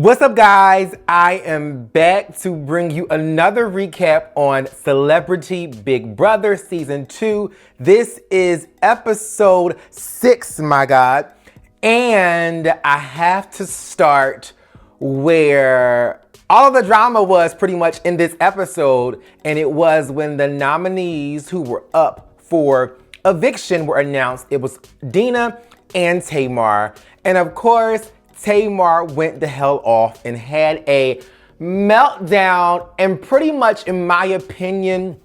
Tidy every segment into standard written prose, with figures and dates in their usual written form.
What's up, guys? I am back to bring you another recap on Celebrity Big Brother Season 2. This is episode 6, my God. And I have to start where all of the drama was pretty much in this episode. And it was when the nominees who were up for eviction were announced. It was Dina and Tamar. And of course, Tamar went the hell off and had a meltdown and pretty much, in my opinion,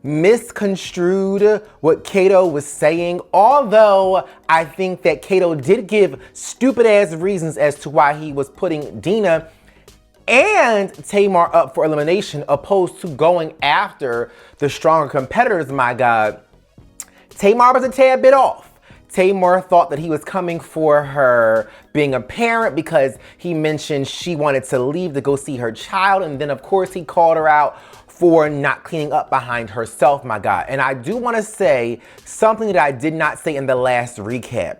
misconstrued what Kato was saying. Although I think that Kato did give stupid ass reasons as to why he was putting Dina and Tamar up for elimination opposed to going after the stronger competitors, my God. Tamar was a tad bit off. Tamar thought that he was coming for her being a parent because he mentioned she wanted to leave to go see her child. And then, of course, he called her out for not cleaning up behind herself, my God. And I do want to say something that I did not say in the last recap.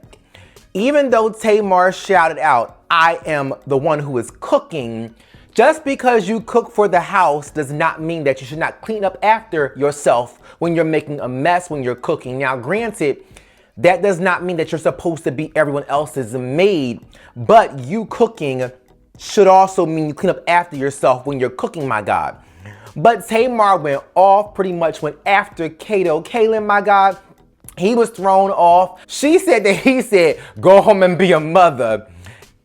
Even though Tamar shouted out, "I am the one who is cooking," just because you cook for the house does not mean that you should not clean up after yourself when you're making a mess when you're cooking. Now, granted, that does not mean that you're supposed to be everyone else's maid, but you cooking should also mean you clean up after yourself when you're cooking, my God. But Tamar went off, pretty much went after Kato. Kaylin, my God, he was thrown off. She said that he said, "Go home and be a mother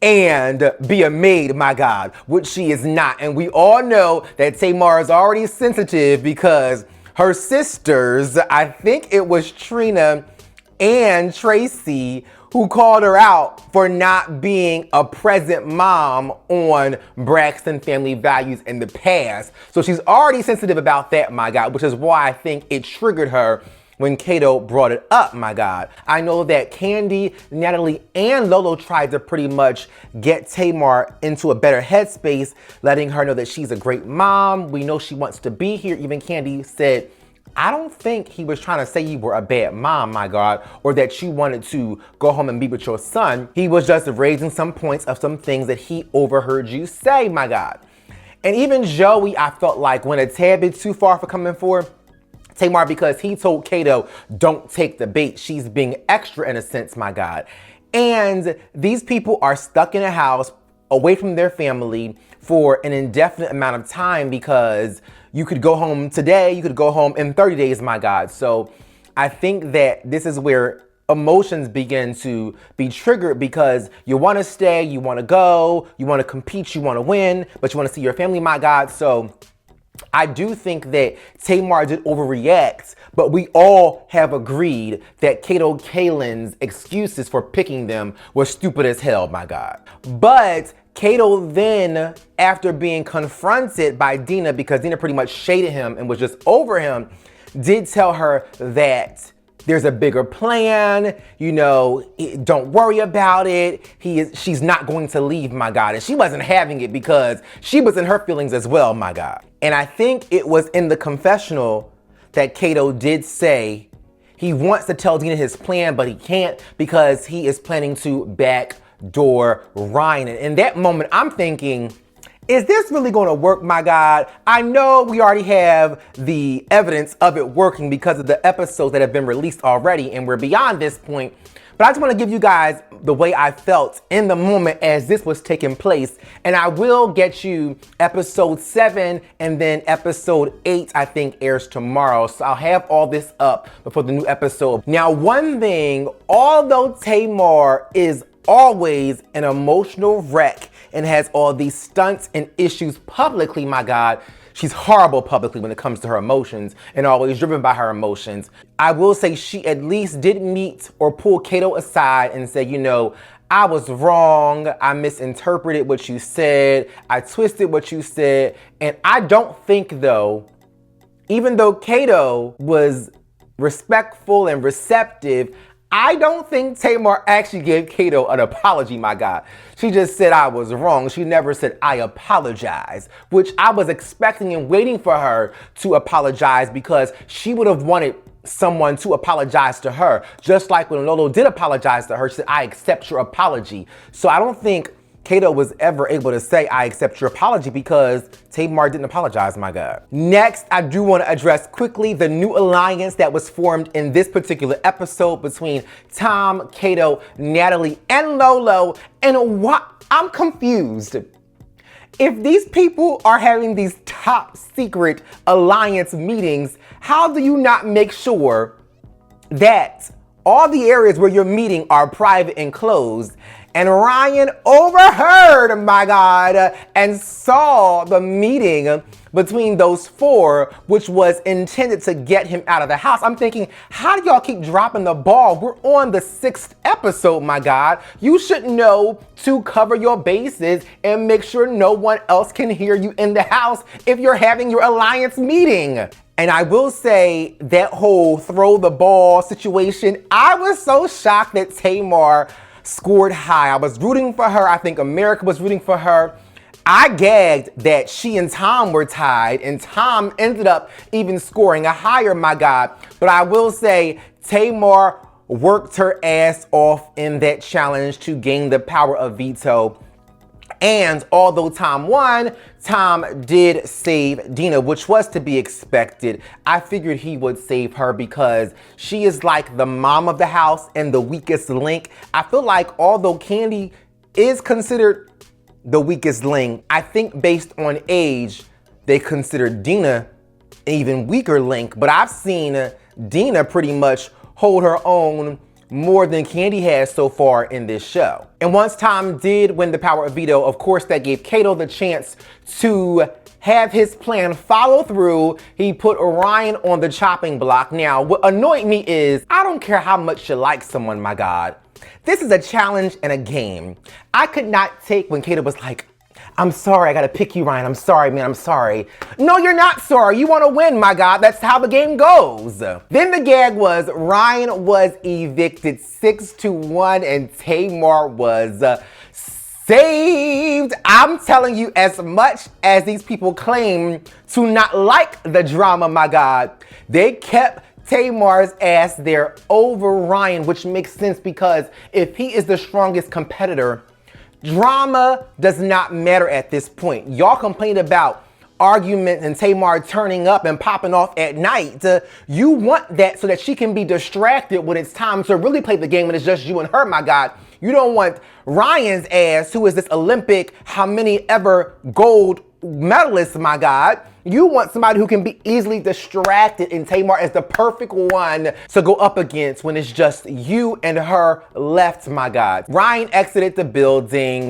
and be a maid," my God, which she is not. And we all know that Tamar is already sensitive because her sisters, I think it was Trina and Tracy, who called her out for not being a present mom on Braxton Family Values in the past. So she's already sensitive about that, my God, which is why I think it triggered her when Kato brought it up, my God. I know that Candy, Natalie, and Lolo tried to pretty much get Tamar into a better headspace, letting her know that she's a great mom. We know she wants to be here. Even Candy said, "I don't think he was trying to say you were a bad mom, my God, or that you wanted to go home and be with your son. He was just raising some points of some things that he overheard you say, my God." And even Joey, I felt like, went a tad bit too far for coming for Tamar because he told Kato, "Don't take the bait. She's being extra in a sense, my God." And these people are stuck in a house away from their family for an indefinite amount of time because you could go home today, you could go home in 30 days, my God. So I think that this is where emotions begin to be triggered because you want to stay, you want to go, you want to compete, you want to win, but you want to see your family, my God. So I do think that Tamar did overreact, but we all have agreed that Kato Kaylin's excuses for picking them were stupid as hell, my God. But Kato then, after being confronted by Dina, because Dina pretty much shaded him and was just over him, did tell her that there's a bigger plan, you know, don't worry about it. She's not going to leave, my God. And she wasn't having it because she was in her feelings as well, my God. And I think it was in the confessional that Kato did say he wants to tell Dina his plan, but he can't because he is planning to backdoor Ryan. And in that moment, I'm thinking, is this really going to work, my God? I know we already have the evidence of it working because of the episodes that have been released already, and we're beyond this point. But I just want to give you guys the way I felt in the moment as this was taking place. And I will get you episode 7 and then episode 8, I think, airs tomorrow. So I'll have all this up before the new episode. Now, one thing, although Tamar is always an emotional wreck and has all these stunts and issues publicly, my God, she's horrible publicly when it comes to her emotions and always driven by her emotions. I will say she at least did meet or pull Kato aside and say, you know, I was wrong. I misinterpreted what you said. I twisted what you said. And I don't think, though, even though Kato was respectful and receptive, I don't think Tamar actually gave Kato an apology, my God. She just said I was wrong. She never said I apologize, which I was expecting and waiting for her to apologize because she would have wanted someone to apologize to her. Just like when Lolo did apologize to her, she said, I accept your apology. So I don't think Kato was ever able to say, I accept your apology, because Tamar didn't apologize, my God. Next, I do want to address quickly the new alliance that was formed in this particular episode between Tom, Kato, Natalie, and Lolo. And what? I'm confused. If these people are having these top secret alliance meetings, how do you not make sure that all the areas where you're meeting are private and closed? And Ryan overheard, my God, and saw the meeting between those four, which was intended to get him out of the house. I'm thinking, how do y'all keep dropping the ball? We're on the 6th episode, my God. You should know to cover your bases and make sure no one else can hear you in the house if you're having your alliance meeting. And I will say that whole throw the ball situation, I was so shocked that Tamar scored high. I was rooting for her. I think America was rooting for her. I gagged that she and Tom were tied, and Tom ended up even scoring a higher, my God. But I will say Tamar worked her ass off in that challenge to gain the power of veto. And although Tom won, Tom did save Dina, which was to be expected. I figured he would save her because she is like the mom of the house and the weakest link. I feel like although Candy is considered the weakest link, I think based on age, they consider Dina an even weaker link. But I've seen Dina pretty much hold her own more than Candy has so far in this show. And once Tom did win the power of veto, of course that gave Kato the chance to have his plan follow through. He put Orion on the chopping block. Now, what annoyed me is, I don't care how much you like someone, my God. This is a challenge and a game. I could not take when Kato was like, I'm sorry, I gotta pick you, Ryan. I'm sorry, man, I'm sorry. No, you're not sorry. You wanna win, my God. That's how the game goes. Then the gag was Ryan was evicted 6-1 and Tamar was saved. I'm telling you, as much as these people claim to not like the drama, my God, they kept Tamar's ass there over Ryan, which makes sense because if he is the strongest competitor, drama does not matter at this point. Y'all complain about arguments and Tamar turning up and popping off at night. You want that so that she can be distracted when it's time to really play the game when it's just you and her, my God. You don't want Ryan's ass, who is this Olympic, how many ever gold medalist, my God. You want somebody who can be easily distracted, and Tamar is the perfect one to go up against when it's just you and her left, my God. Ryan exited the building.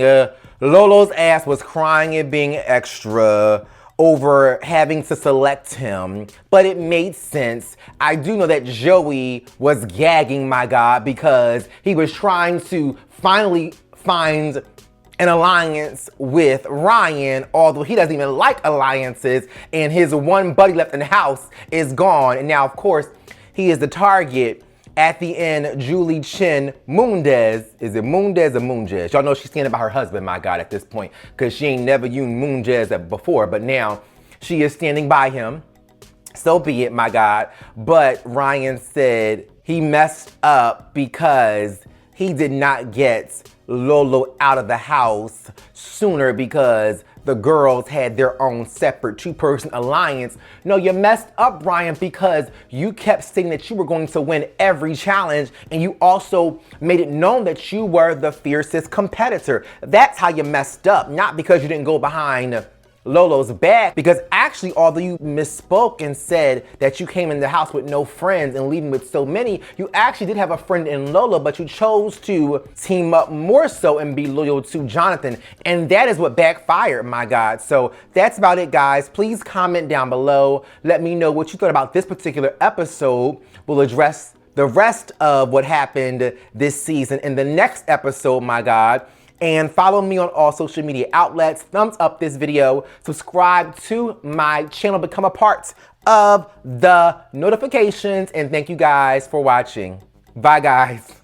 Lolo's ass was crying and being extra over having to select him, but it made sense. I do know that Joey was gagging, my God, because he was trying to finally find an alliance with Ryan, although he doesn't even like alliances, and his one buddy left in the house is gone. And now, of course, he is the target. At the end, Julie Chen Moondez, is it Moondez or Moonjez? Y'all know she's standing by her husband, my God, at this point, because she ain't never used Moonjez before, but now she is standing by him. So be it, my God. But Ryan said he messed up because he did not get Lolo out of the house sooner because the girls had their own separate two-person alliance. No, you messed up, Ryan, because you kept saying that you were going to win every challenge, and you also made it known that you were the fiercest competitor. That's how you messed up, not because you didn't go behind Lolo's back, because actually, although you misspoke and said that you came in the house with no friends and leaving with so many, you actually did have a friend in Lolo, but you chose to team up more so and be loyal to Jonathan. And that is what backfired, my God. So that's about it, guys. Please comment down below. Let me know what you thought about this particular episode. We'll address the rest of what happened this season in the next episode, my God. And follow me on all social media outlets. Thumbs up this video. Subscribe to my channel. Become a part of the notifications. And thank you guys for watching. Bye, guys.